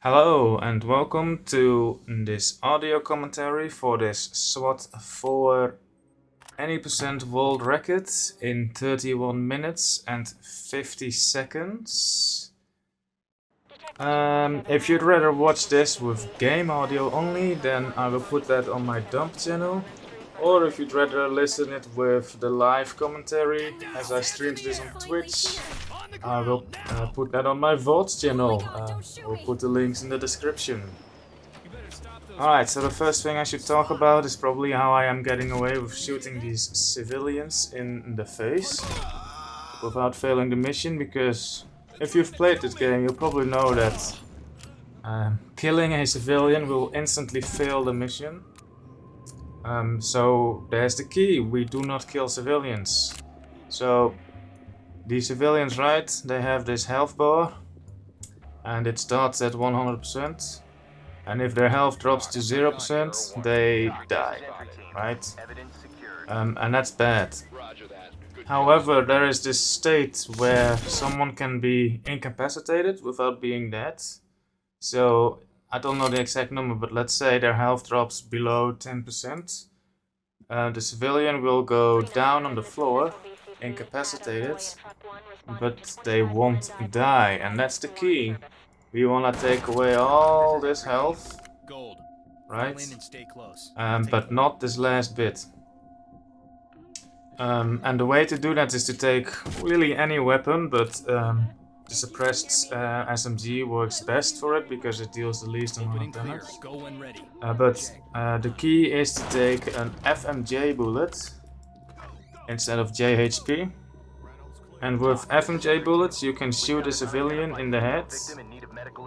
Hello and welcome to this audio commentary for this SWAT4 any percent world record in 31 minutes and 50 seconds. If you'd rather watch this with game audio only, then I will put that on my dump channel. Or if you'd rather listen it with the live commentary as I streamed this on Twitch, I will put that on my VODs channel. We'll put the links in the description. Alright, so the first thing I should talk about is probably how I am getting away with shooting these civilians in the face without failing the mission, because if you've played this game, you'll probably know that killing a civilian will instantly fail the mission. So there's the key: we do not kill civilians. So the civilians, right, they have this health bar and it starts at 100%, and if their health drops to 0% they die, right? And that's bad. However, there is this state where someone can be incapacitated without being dead. So I don't know the exact number, but let's say their health drops below 10%. The civilian will go down on the floor, incapacitated, but they won't die, and that's the key. We want to take away all this health, right? But not this last bit. And the way to do that is to take really any weapon, but the suppressed SMG works best for it because it deals the least amount of damage. But the key is to take an FMJ bullet instead of JHP. And with FMJ bullets you can shoot a civilian in the head,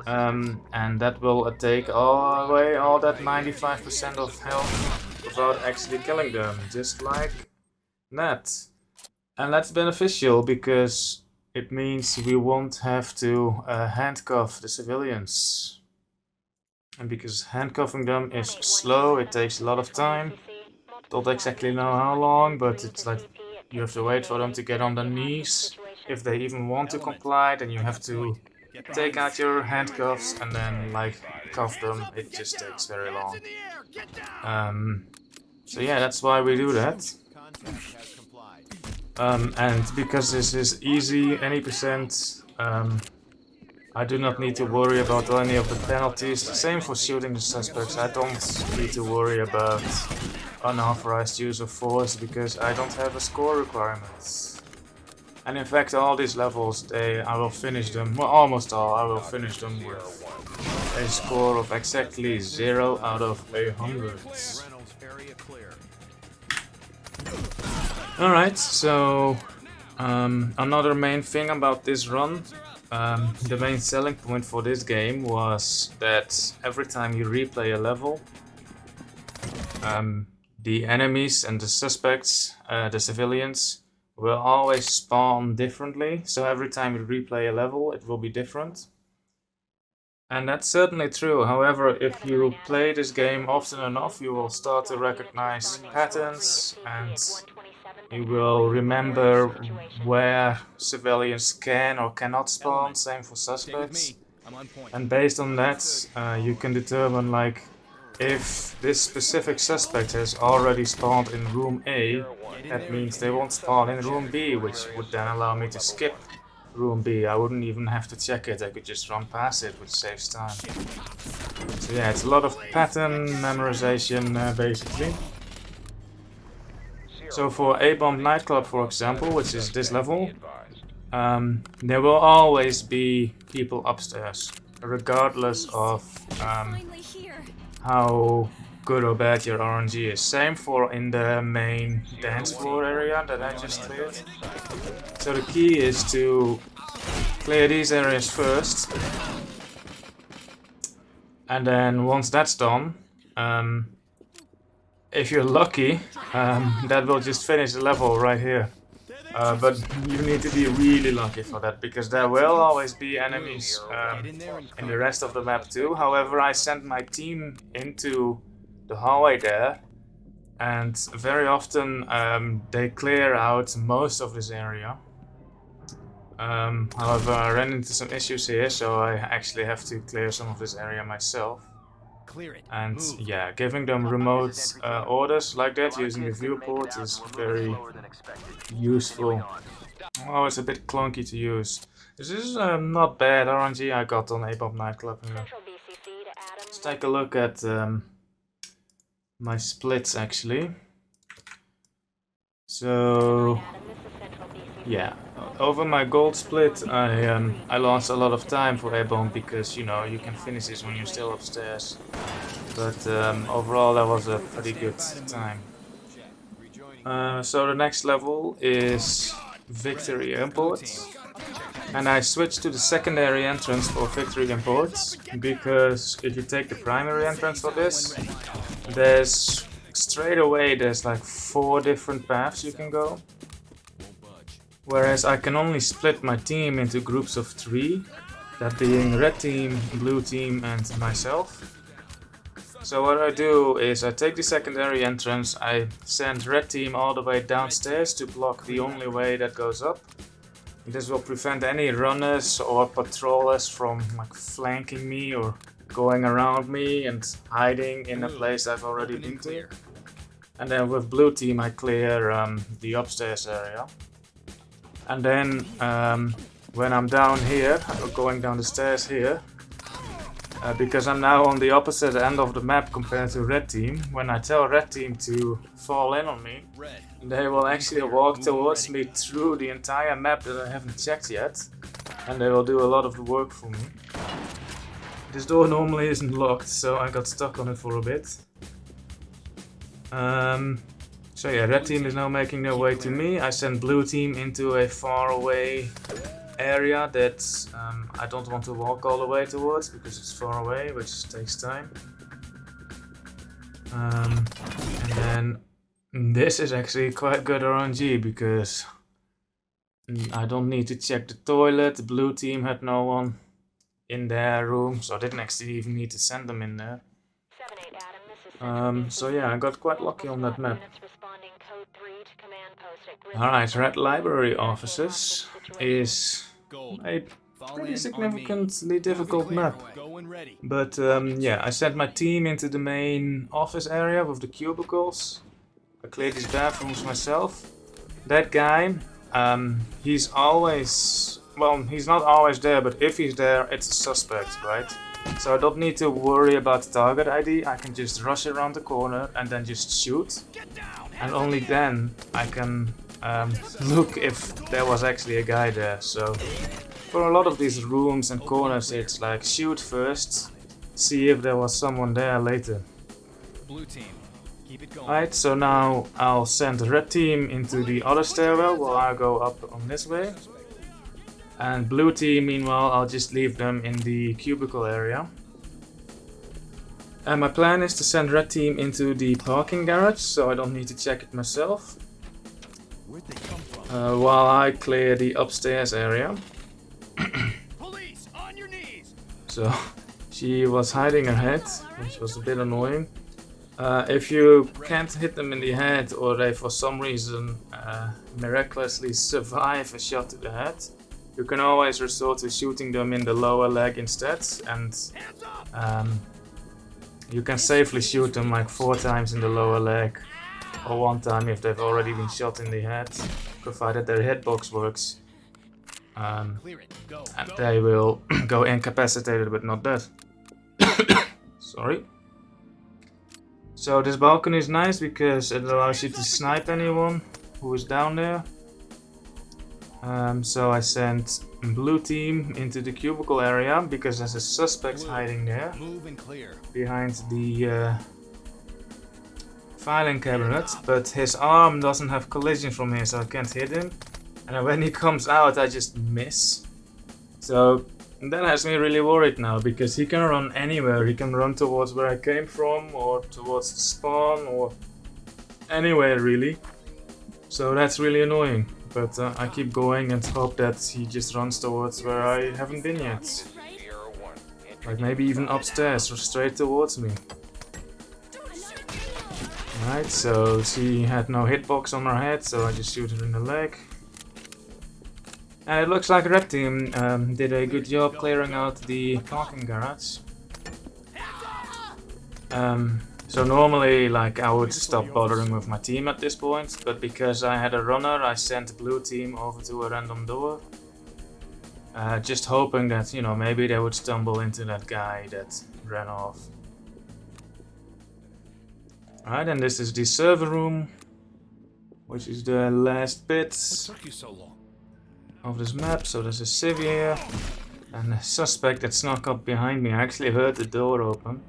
and that will take away all that 95% of health without actually killing them, just like that. And that's beneficial because it means we won't have to handcuff the civilians. And because handcuffing them is slow, it takes a lot of time. Don't exactly know how long, but it's like you have to wait for them to get on their knees. If they even want to comply, then you have to take out your handcuffs and then like cuff them. It just takes very long. So yeah, that's why we do that. And because this is easy, any percent, I do not need to worry about any of the penalties. Same for shooting the suspects. I don't need to worry about unauthorized use of force because I don't have a score requirement. And in fact, all these levels, I will finish them, well, almost all, I will finish them with a score of exactly 0 out of 100. Alright, so another main thing about this run, the main selling point for this game was that every time you replay a level, the enemies and the suspects, the civilians, will always spawn differently. So every time you replay a level, it will be different. And that's certainly true. However, if you play this game often enough, you will start to recognize patterns and you will remember where civilians can or cannot spawn, same for suspects. And based on that, you can determine like if this specific suspect has already spawned in room A, that means they won't spawn in room B, which would then allow me to skip room B. I wouldn't even have to check it, I could just run past it, which saves time. So yeah, it's a lot of pattern memorization basically. So for A-Bomb Nightclub, for example, which is this level, there will always be people upstairs, regardless of how good or bad your RNG is. Same for in the main dance floor area that I just cleared. So the key is to clear these areas first, and then once that's done, if you're lucky, that will just finish the level right here. But you need to be really lucky for that, because there will always be enemies in the rest of the map too. However, I sent my team into the hallway there, and very often they clear out most of this area. However, I ran into some issues here, so I actually have to clear some of this area myself. And yeah, giving them remote orders like that using the viewport is very useful. Oh, it's a bit clunky to use. This is not bad RNG I got on A-Bomb Nightclub here. Let's take a look at my splits actually. So yeah, over my gold split I lost a lot of time for A-Bomb because you know you can finish this when you're still upstairs. But overall that was a pretty good time. So the next level is Victory Imports. And I switched to the secondary entrance for Victory Imports because if you take the primary entrance for this, there's straight away there's like 4 different paths you can go. Whereas I can only split my team into groups of 3, that being red team, blue team and myself. So what I do is I take the secondary entrance, I send red team all the way downstairs to block the only way that goes up. This will prevent any runners or patrollers from like flanking me or going around me and hiding in a place I've already been to. And then with blue team I clear the upstairs area. And then when I'm down here, going down the stairs here, because I'm now on the opposite end of the map compared to red team, when I tell red team to fall in on me, they will actually walk towards me through the entire map that I haven't checked yet, and they will do a lot of the work for me. This door normally isn't locked, so I got stuck on it for a bit. So yeah, red team is now making their way to me. I send blue team into a far away area that I don't want to walk all the way towards because it's far away, which takes time. And then this is actually quite good RNG because I don't need to check the toilet. The blue team had no one in their room, so I didn't actually even need to send them in there. So yeah, I got quite lucky on that map. Alright, Red Library Offices is a pretty significantly difficult map. But yeah, I sent my team into the main office area with the cubicles. I cleared these bathrooms myself. That guy, he's always, well, he's not always there, but if he's there, it's a suspect, right? So I don't need to worry about target ID, I can just rush around the corner and then just shoot. And only then I can look if there was actually a guy there. So for a lot of these rooms and corners it's like shoot first, see if there was someone there later. Alright, so now I'll send the red team into the other stairwell while I go up on this way. And blue team, meanwhile, I'll just leave them in the cubicle area. And my plan is to send red team into the parking garage, so I don't need to check it myself. While I clear the upstairs area. Police, on your knees. So she was hiding her head, which was a bit annoying. If you can't hit them in the head or they for some reason miraculously survive a shot to the head, you can always resort to shooting them in the lower leg instead, and you can safely shoot them like 4 times in the lower leg, or 1 time if they've already been shot in the head, provided their hitbox works. And they will go incapacitated but not dead. Sorry. So this balcony is nice because it allows you to snipe anyone who is down there. So I sent blue team into the cubicle area because there's a suspect hiding there behind the filing cabinet, but his arm doesn't have collision from here, so I can't hit him. And when he comes out, I just miss. So that has me really worried now because he can run anywhere. He can run towards where I came from, or towards the spawn, or anywhere really. So that's really annoying. But I keep going and hope that he just runs towards where I haven't been yet. Like maybe even upstairs or straight towards me. Right, so she had no hitbox on her head, so I just shoot her in the leg. And it looks like Red Team did a good job clearing out the parking garage. So normally, like, I would stop bothering with my team at this point, but because I had a runner, I sent Blue Team over to a random door. Just hoping that, you know, maybe they would stumble into that guy that ran off. Alright, and this is the server room, which is the last bit of this map. So there's a civ here, and a suspect that snuck up behind me. I actually heard the door open.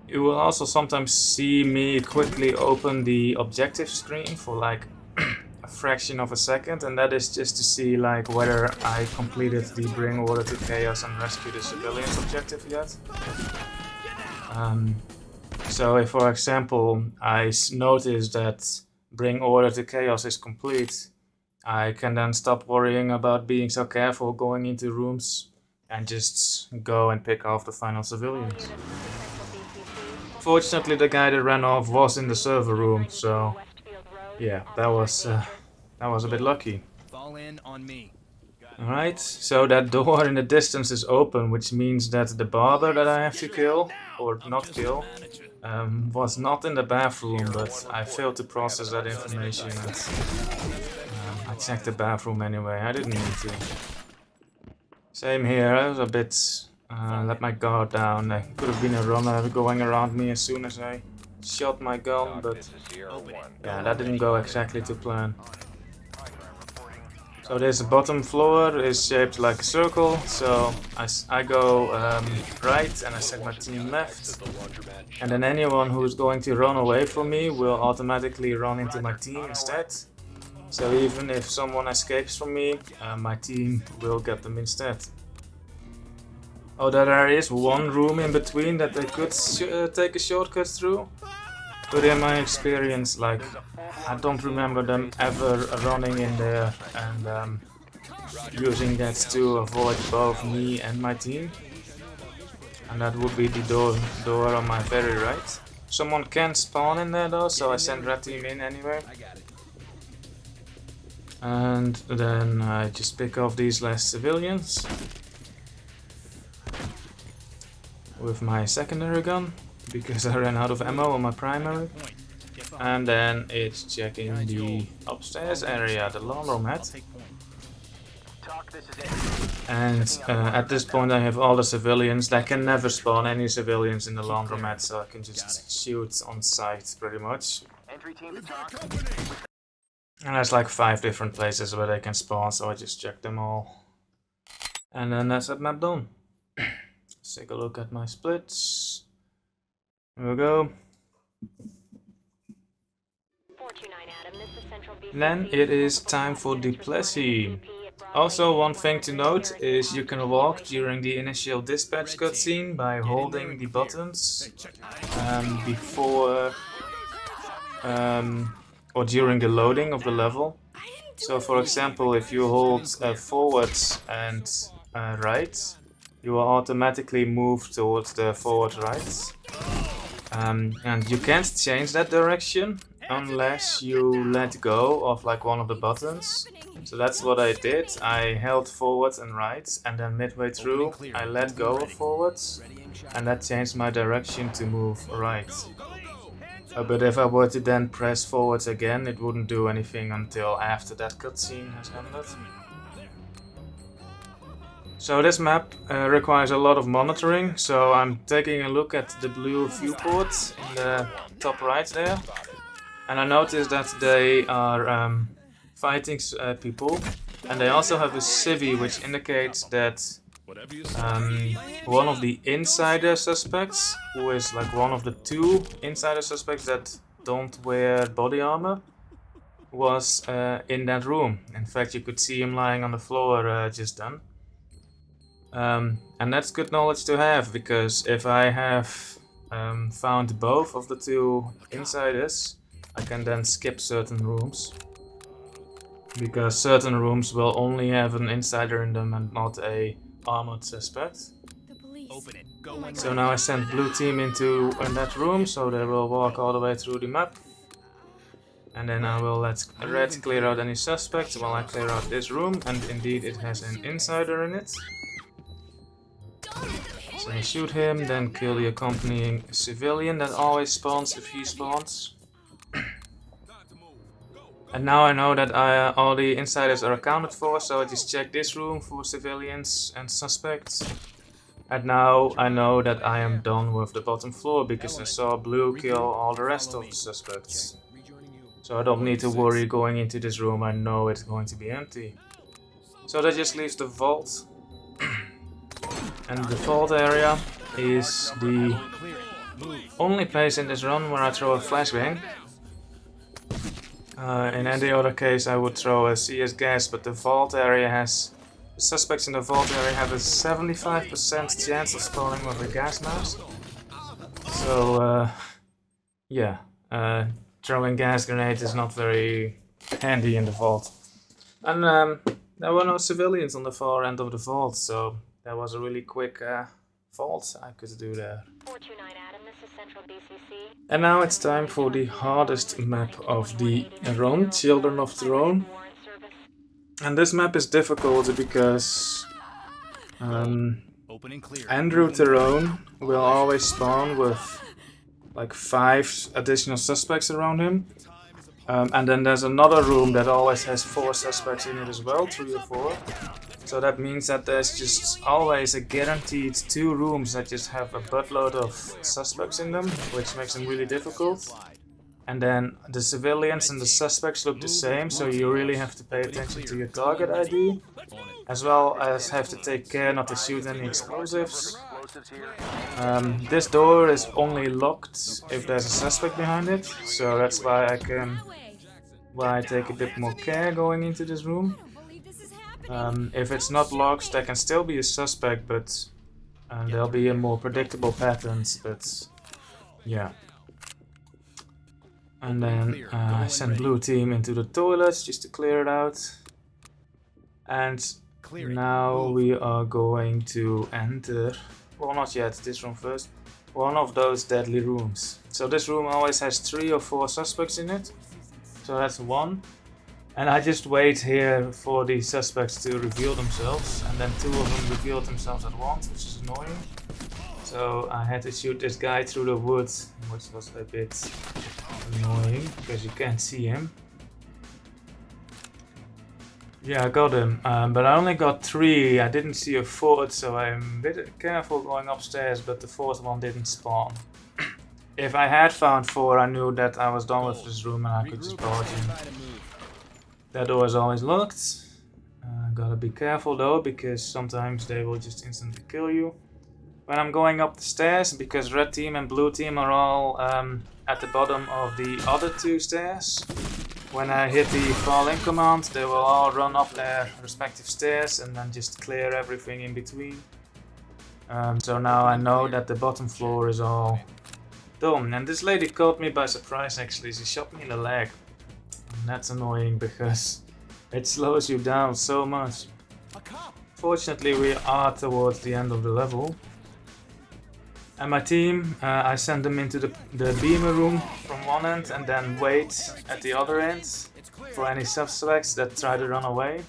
You will also sometimes see me quickly open the objective screen for like a fraction of a second, and that is just to see like whether I completed the bring order to chaos and rescue the civilians objective yet. So if, for example, I notice that bring order to chaos is complete, I can then stop worrying about being so careful going into rooms and just go and pick off the final civilians. Fortunately, the guy that ran off was in the server room, so yeah, that was a bit lucky. Alright, so that door in the distance is open, which means that the barber that I have to kill, or not kill, was not in the bathroom, but I failed to process that information, and I checked the bathroom anyway. I didn't need to. Same here, I was a bit... let my guard down. There could have been a runner going around me as soon as I shot my gun, but yeah, that didn't go exactly to plan. So this bottom floor is shaped like a circle, so I go right and I set my team left, and then anyone who is going to run away from me will automatically run into my team instead. So even if someone escapes from me, my team will get them instead. Oh, there is one room in between that they could take a shortcut through. But in my experience, like, I don't remember them ever running in there and using that to avoid both me and my team. And that would be the door on my very right. Someone can spawn in there though, so I send Red Team in anyway. And then I just pick off these last civilians with my secondary gun, because I ran out of ammo on my primary. And then it's checking the upstairs area, the laundromat. And at this point I have all the civilians. They can never spawn any civilians in the laundromat, so I can just shoot on sight pretty much. And there's like 5 different places where they can spawn, so I just check them all. And then that's that map done. Let's take a look at my splits. Here we go. Then it is time for Duplessis. Also, one thing to note is you can walk during the initial dispatch cutscene by holding the buttons before or during the loading of the level. So for example, if you hold forward and right, you will automatically move towards the forward right. And you can't change that direction unless you let go of like one of the buttons. So that's what I did. I held forward and right, and then midway through I let go of forwards, and that changed my direction to move right. But if I were to then press forwards again, it wouldn't do anything until after that cutscene has ended. So this map requires a lot of monitoring, so I'm taking a look at the blue viewport in the top right there. And I noticed that they are fighting people, and they also have a civvy which indicates that one of the insider suspects, who is like one of the 2 insider suspects that don't wear body armor, was in that room. In fact, you could see him lying on the floor just then. And that's good knowledge to have, because if I have found both of the 2 insiders, I can then skip certain rooms. Because certain rooms will only have an insider in them and not a armored suspect. So now I send Blue Team into that room, so they will walk all the way through the map. And then I will let Red clear out any suspects while I clear out this room, and indeed it has an insider in it. So I shoot him, then kill the accompanying civilian that always spawns if he spawns. And now I know that all the insiders are accounted for, so I just check this room for civilians and suspects. And now I know that I am done with the bottom floor because I saw Blue kill all the rest of the suspects. So I don't need to worry going into this room, I know it's going to be empty. So that just leaves the vault. And the vault area is the only place in this run where I throw a flashbang. In any other case I would throw a CS gas, but the vault area has... The suspects in the vault area have a 75% chance of spawning with a gas mask. So, yeah, throwing gas grenades is not very handy in the vault. And there were no civilians on the far end of the vault, so that was a really quick vault I could do there. 429 Adam, this is Central BCC. And now it's time for the hardest map of the run, Children of Throne. And this map is difficult because Andrew Tyrone will always spawn with like 5 additional suspects around him. And then there's another room that always has 4 suspects in it as well, 3 or 4. So that means that there's just always a guaranteed 2 rooms that just have a buttload of suspects in them, which makes them really difficult. And then the civilians and the suspects look the same, so you really have to pay attention to your target ID, as well as have to take care not to shoot any explosives. This door is only locked if there's a suspect behind it, so that's why I take a bit more care going into this room. If it's not locked, there can still be a suspect, but there'll be a more predictable patterns, but yeah. And then I send blue team into the toilets just to clear it out. And now we are going to enter, well not yet, this room first, one of those deadly rooms. So this room always has 3 or 4 suspects in it. So that's 1. And I just wait here for the suspects to reveal themselves. And then 2 of them revealed themselves at once, which is annoying. So I had to shoot this guy through the woods, which was a bit annoying because you can't see him. Yeah, I got him, but I only got 3. I didn't see a 4th, so I'm a bit careful going upstairs, but the 4th one didn't spawn. If I had found 4, I knew that I was done with this room and I could just barge in. That door is always locked. Gotta be careful though, because sometimes they will just instantly kill you. When I'm going up the stairs, because red team and blue team are all at the bottom of the other 2 stairs, when I hit the fall in command, they will all run up their respective stairs and then just clear everything in between. So now I know that the bottom floor is all done. And this lady caught me by surprise actually, she shot me in the leg. And that's annoying because it slows you down so much. Fortunately we are towards the end of the level. And my team, I send them into the beamer room from one end and then wait at the other end for any suspects that try to run away.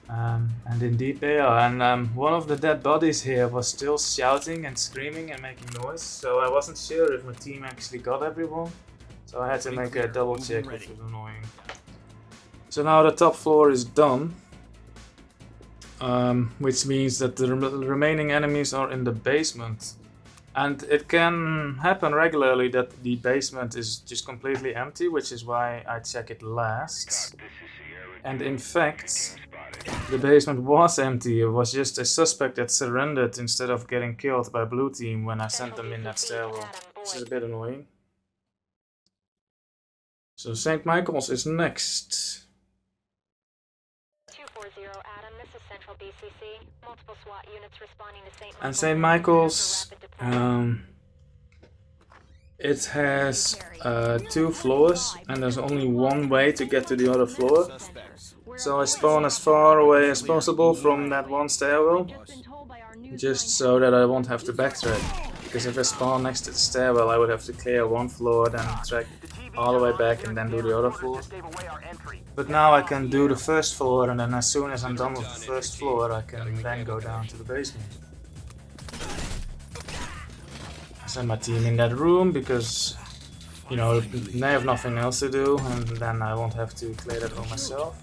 And indeed they are. And one of the dead bodies here was still shouting and screaming and making noise. So I wasn't sure if my team actually got everyone. So I had to make a double check, which was annoying. So now the top floor is done. Which means that the remaining enemies are in the basement. And it can happen regularly that the basement is just completely empty, which is why I check it last. And in fact, the basement was empty. It was just a suspect that surrendered instead of getting killed by blue team when I sent them in that stairwell, which is a bit annoying. So St. Michael's is next. 240 Adam, this is Central BCC. Multiple SWAT units responding to St. Michael's. And St. Michael's, it has 2 floors, and there's only one way to get to the other floor. So I spawn as far away as possible from that one stairwell, just so that I won't have to backtrack. Because if I spawn next to the stairwell, I would have to clear one floor, then track all the way back and then do the other floor. But now I can do the first floor, and then as soon as I'm done with the first floor, I can then go down to the basement. I send my team in that room because, you know, they have nothing else to do, and then I won't have to clear that room myself.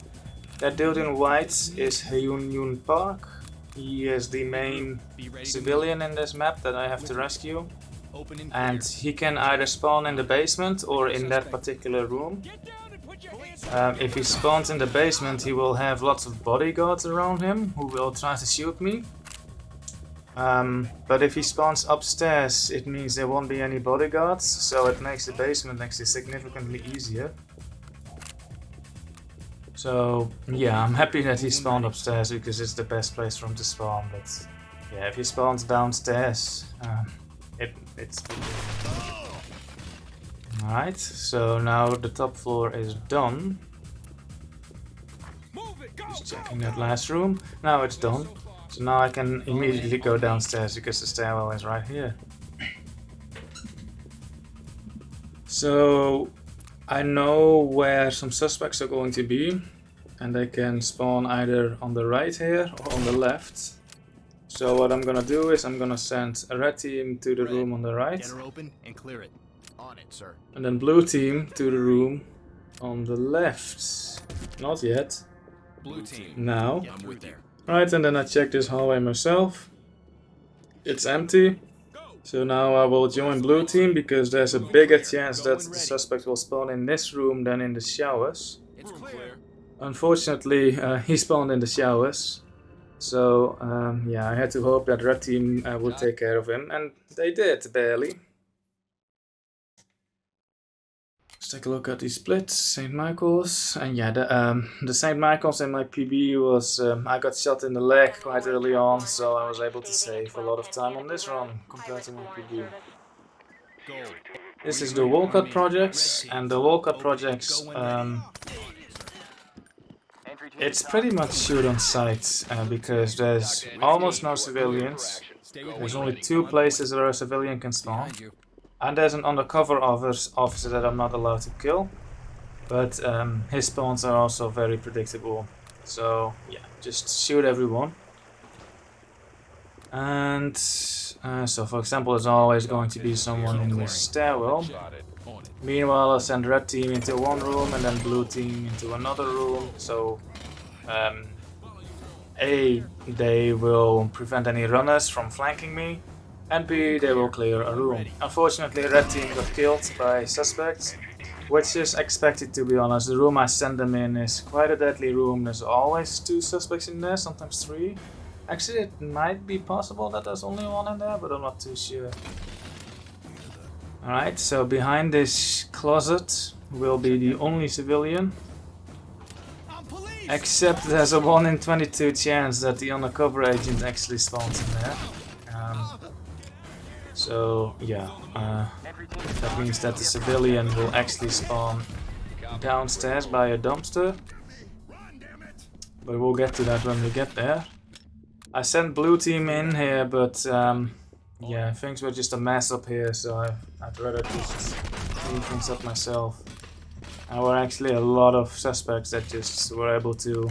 That dude in white is Hyun Park. He is the main civilian in this map that I have to rescue. And he can either spawn in the basement or in that particular room. If he spawns in the basement, he will have lots of bodyguards around him who will try to shoot me. But if he spawns upstairs, it means there won't be any bodyguards, so it makes the basement actually significantly easier. So yeah, I'm happy that he spawned upstairs because it's the best place for him to spawn, but yeah, if he spawns downstairs, it's alright, so now the top floor is done. Just checking that last room. Now it's done. So now I can immediately go downstairs because the stairwell is right here. So I know where some suspects are going to be, and they can spawn either on the right here or on the left. So what I'm gonna do is I'm gonna send a red team to the room on the right. Get her open and clear it. On it, sir. And then blue team to the room on the left. Not yet. Blue team. Now. I'm with you. Right, and then I check this hallway myself. It's empty. So now I will join blue team because there's a bigger chance that the suspect will spawn in this room than in the showers. It's clear. Unfortunately, he spawned in the showers. So yeah, I had to hope that red team would take care of him, and they did, barely. Let's take a look at the splits, St. Michael's, and yeah, the St. Michael's in my PB was, I got shot in the leg quite early on, so I was able to save a lot of time on this run compared to my PB. This is the Walcott projects, and the Walcott projects, it's pretty much shoot on sight, because there's almost no civilians. There's only 2 places where a civilian can spawn. And there's an undercover officer that I'm not allowed to kill. But his spawns are also very predictable. So yeah, just shoot everyone. And so for example, there's always going to be someone in the stairwell. Meanwhile, I'll send red team into one room and then blue team into another room. So A, they will prevent any runners from flanking me. And B, they will clear a room. Unfortunately, red team got killed by suspects, which is expected, to be honest. The room I send them in is quite a deadly room. There's always 2 suspects in there, sometimes 3. Actually, it might be possible that there's only 1 in there, but I'm not too sure. Alright, so behind this closet will be the only civilian. Except there's a 1 in 22 chance that the undercover agent actually spawns in there. So yeah, that means that the civilian will actually spawn downstairs by a dumpster. But we'll get to that when we get there. I sent blue team in here, but yeah, things were just a mess up here, so I'd rather just clean things up myself. There were actually a lot of suspects that just were able to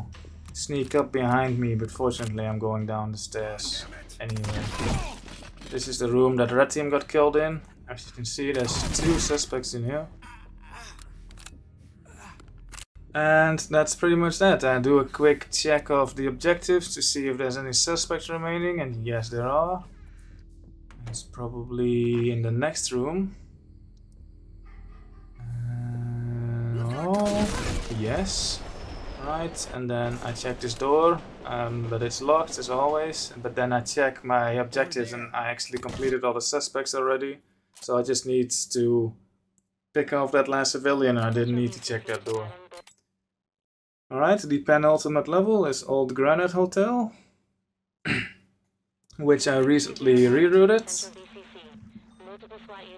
sneak up behind me, but fortunately I'm going down the stairs anyway. This is the room that red team got killed in. As you can see, there's 2 suspects in here. And that's pretty much that. I do a quick check of the objectives to see if there's any suspects remaining, and yes, there are. It's probably in the next room. Oh, yes. Right, and then I check this door, but it's locked as always. But then I check my objectives and I actually completed all the suspects already. So I just need to pick off that last civilian and I didn't need to check that door. Alright, the penultimate level is Old Granite Hotel, which I recently rerouted.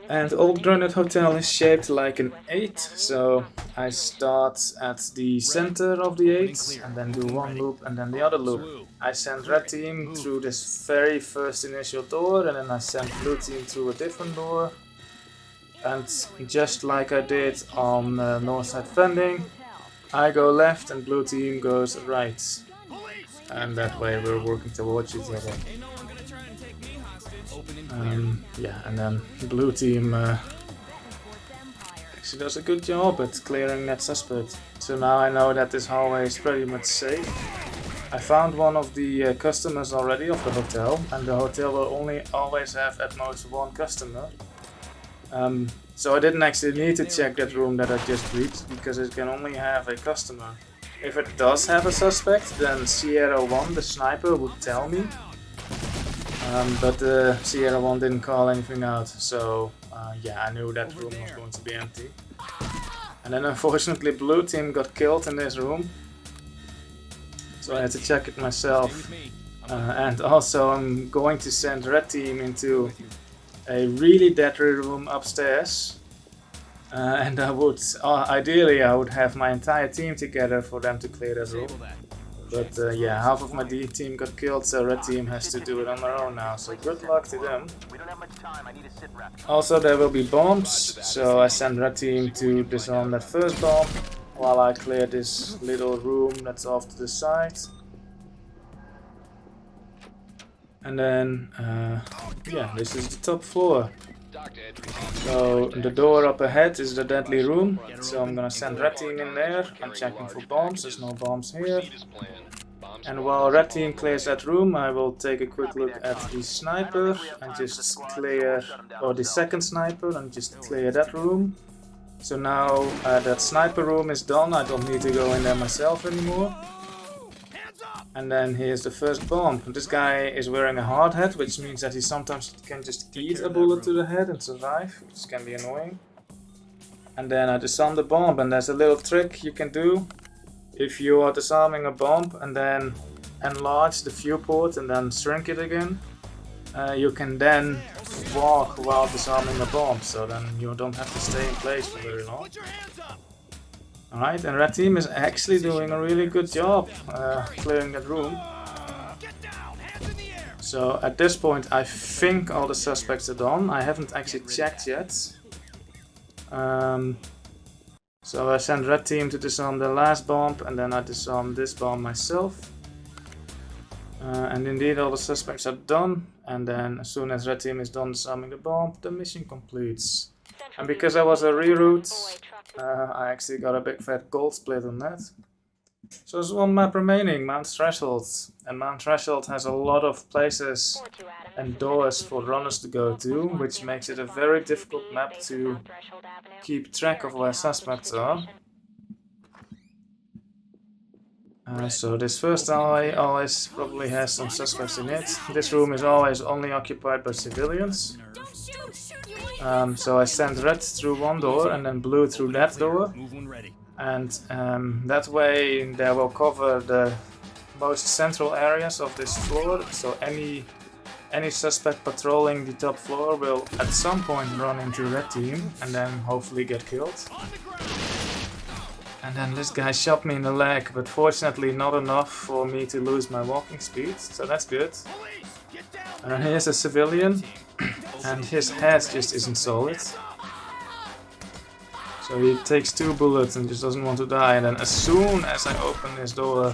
And Old Granite Hotel is shaped like an 8, so I start at the center of the 8 and then do one loop and then the other loop. I send red team through this very first initial door and then I send blue team through a different door. and just like I did on north side vending, I go left and blue team goes right, and that way we're working towards each other. Yeah, and then blue team actually does a good job at clearing that suspect. So now I know that this hallway is pretty much safe. I found one of the customers already of the hotel, and the hotel will only always have at most one customer. So I didn't actually need to check that room that I just breached, because it can only have a customer. If it does have a suspect, then Sierra 1, the sniper, would tell me. But Sierra 1 didn't call anything out, so yeah, I knew that room was going to be empty. And then unfortunately blue team got killed in this room, so I had to check it myself. And also I'm going to send red team into a really deadly room upstairs. And I would, ideally I would have my entire team together for them to clear that room. But yeah, half of my D team got killed, so red team has to do it on their own now, so good luck to them. Also there will be bombs, so I send red team to disarm that first bomb, while I clear this little room that's off to the side. And then, yeah, this is the top floor. So the door up ahead is the deadly room, so I'm gonna send red team in there. I'm checking for bombs, there's no bombs here. And while red team clears that room, I will take a quick look at the sniper and just clear, or the second sniper, and just clear that room. So now that sniper room is done, I don't need to go in there myself anymore. And then here's the first bomb. This guy is wearing a hard hat, which means that he sometimes can just eat a bullet to the head and survive, which can be annoying. And then I disarm the bomb, and there's a little trick you can do. If you are disarming a bomb and then enlarge the viewport and then shrink it again, you can then walk while disarming a bomb, so then you don't have to stay in place for very long. Alright, and red team is actually doing a really good job clearing that room. So at this point I think all the suspects are done. I haven't actually checked yet. So I send red team to disarm the last bomb, and then I disarm this bomb myself. And indeed all the suspects are done, and then as soon as red team is done disarming the bomb, the mission completes. And because I was a reroute, I actually got a big fat gold split on that. So there's one map remaining, Mount Threshold. And Mount Threshold has a lot of places and doors for runners to go to, which makes it a very difficult map to keep track of where suspects are. So this first alley always probably has some suspects in it. This room is always only occupied by civilians. So I send red through one door and then blue through that door. And that way they will cover the most central areas of this floor. So any suspect patrolling the top floor will at some point run into red team and then hopefully get killed. And then this guy shot me in the leg, but fortunately not enough for me to lose my walking speed, so that's good. And here's a civilian, and his head just isn't solid. So he takes 2 bullets and just doesn't want to die, and then as soon as I open this door,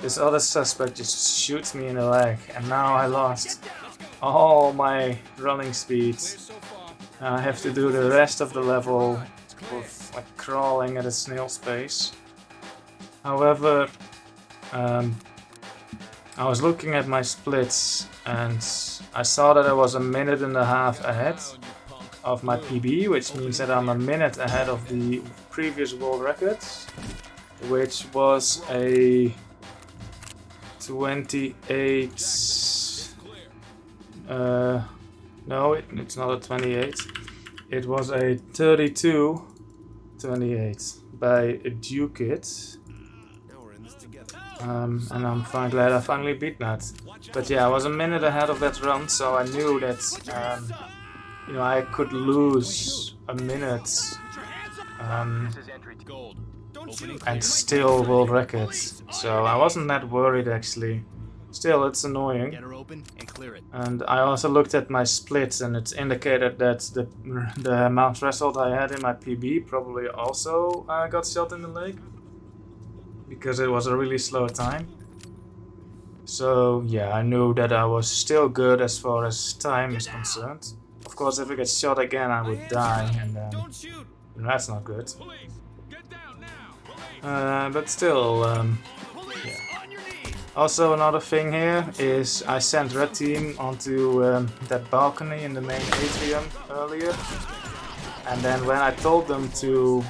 this other suspect just shoots me in the leg, and now I lost all my running speed. I have to do the rest of the level with like crawling at a snail's pace. However, I was looking at my splits and I saw that I was a minute and a half ahead of my PB, which means that I'm a minute ahead of the previous world record, which was a 28. No, it's not a 28. It was a 32-28 by Duke It. And I'm glad I finally beat that. But yeah, I was a minute ahead of that run, so I knew that you know, I could lose a minute and still world records. So I wasn't that worried actually. still, it's annoying. Get her open and clear it. And I also looked at my splits, and it indicated that the amount threshold I had in my PB probably also got shot in the leg, because it was a really slow time. So yeah, I knew that I was still good as far as time is concerned. Of course, if I get shot again, I would die, and that's not good. But still, yeah. Also, another thing here is I sent Red Team onto that balcony in the main atrium earlier, and then when I told them to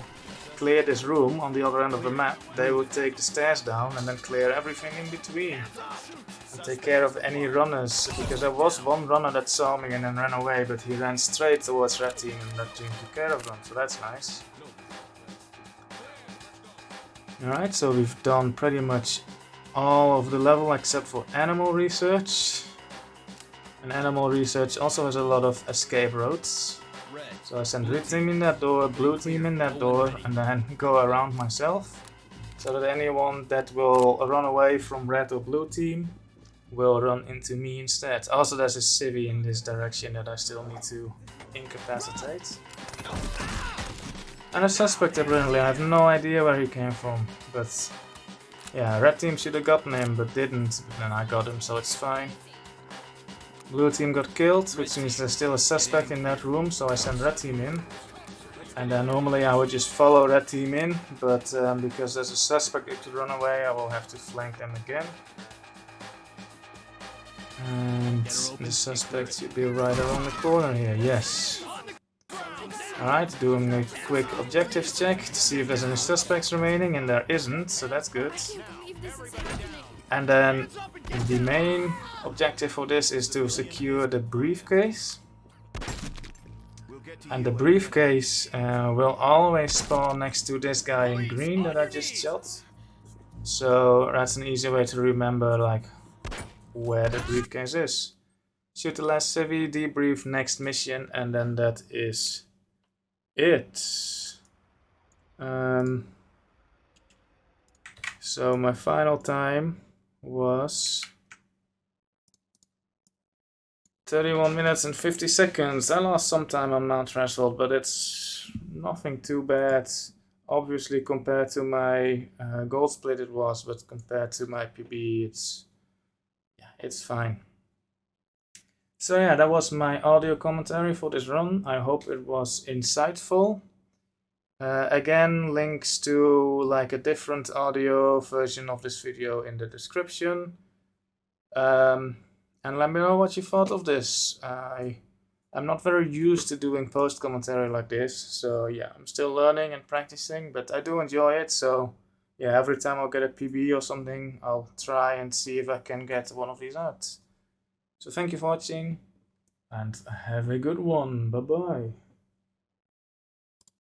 clear this room on the other end of the map, they would take the stairs down and then clear everything in between and take care of any runners, because there was one runner that saw me and then ran away, but he ran straight towards Red Team and Red Team took care of them, so that's nice. Alright, so we've done pretty much all of the level except for animal research, and animal research also has a lot of escape roads. So I send red team in that door, blue team in that door, and then go around myself, so that anyone that will run away from red or blue team will run into me instead. Also, there's a civvy in this direction that I still need to incapacitate. And a suspect apparently, I have no idea where he came from, but yeah, red team should have gotten him but didn't, but then I got him, so it's fine. Blue team got killed, which means there's still a suspect in that room, so I send red team in. And then normally I would just follow red team in, but because there's a suspect that could run away, I will have to flank them again. And the suspect should be right around the corner here, yes. Alright, doing a quick objectives check to see if there's any suspects remaining, and there isn't, so that's good. And then the main objective for this is to secure the briefcase. And the briefcase will always spawn next to this guy in green that I just shot. So that's an easy way to remember like where the briefcase is. Shoot the last civvy, debrief, next mission, and then that is it. So my final time was 31 minutes and 50 seconds. I lost some time on Mount Threshold, but it's nothing too bad. Obviously compared to my gold split it was, but compared to my PB it's fine. So yeah, that was my audio commentary for this run. I hope it was insightful. Again, links to like a different audio version of this video in the description. And let me know what you thought of this. I'm not very used to doing post commentary like this, so yeah, I'm still learning and practicing, but I do enjoy it. So yeah, every time I'll get a PB or something, I'll try and see if I can get one of these out. So thank you for watching, and have a good one. Bye bye.